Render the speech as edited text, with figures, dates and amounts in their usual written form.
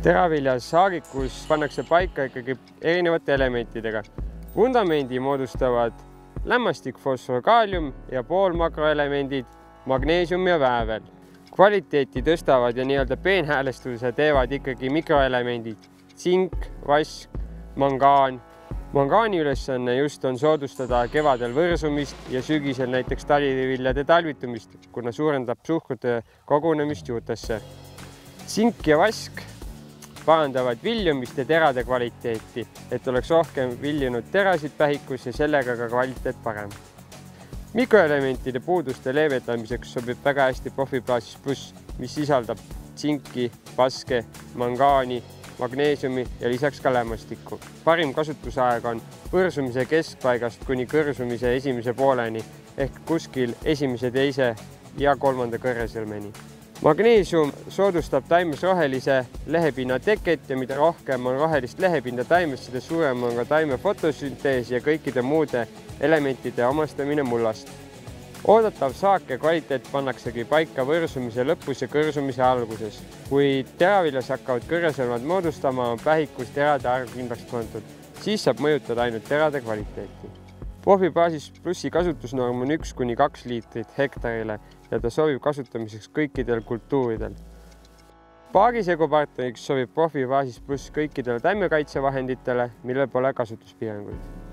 Teravilja saagikus pannakse paika ikkagi erinevate elementidega. Vundamendi moodustavad lämmastik, fosfor, kaalium ja poolmakroelemendid, magneesium ja väävel. Kvaliteeti tõstavad ja nii-öelda peenhäälestuse teevad ikkagi mikroelemendid, tsink, vask, mangaan. Mangaani ülesanne just on soodustada kevadel võrsumist ja sügisel näiteks taliviljade talvitumist, kuna suurendab suhkrute kogunemist juurtesse. Tsink ja vask parandavad viljumist ja terade kvaliteeti, et oleks rohkem viljunud terasid pähikus ja sellega ka kvaliteet parem. Mikroelementide puuduste leevendamiseks sobib väga hästi Profi-Basis Plus, mis sisaldab tsinki, vaske, mangaani, magneesiumi ja lisaks ka lämmastikku. Parim kasutusaeg on võrsumise keskpaigast kuni kõrsumise esimese pooleni ehk kuskil esimese, teise ja kolmanda kõrresõlmeni. Magneesium soodustab taimes rohelise lehepinna teket ja mida rohkem on rohelist lehepinda taimes, seda suurem on ka taime fotosüntees ja kõikide muude elementide omastamine mullast. Oodatav saak ja kvaliteet pannaksegi paika võrsumise lõpus ja kõrsumise alguses. Kui teraviljas hakkavad kõrresõlmad moodustama, on pähikus terade arv kindlaks pandud. Siis saab mõjutada ainult terade kvaliteeti. Profi-Basis Plussi kasutusnorm on 1–2 liitrit hektarile ja ta sobib kasutamiseks kõikidel kultuuridel. Paagisegupartneriks sobib Profi-Basis Pluss kõikidele taimekaitsevahenditele, millel pole kasutuspiiranguid.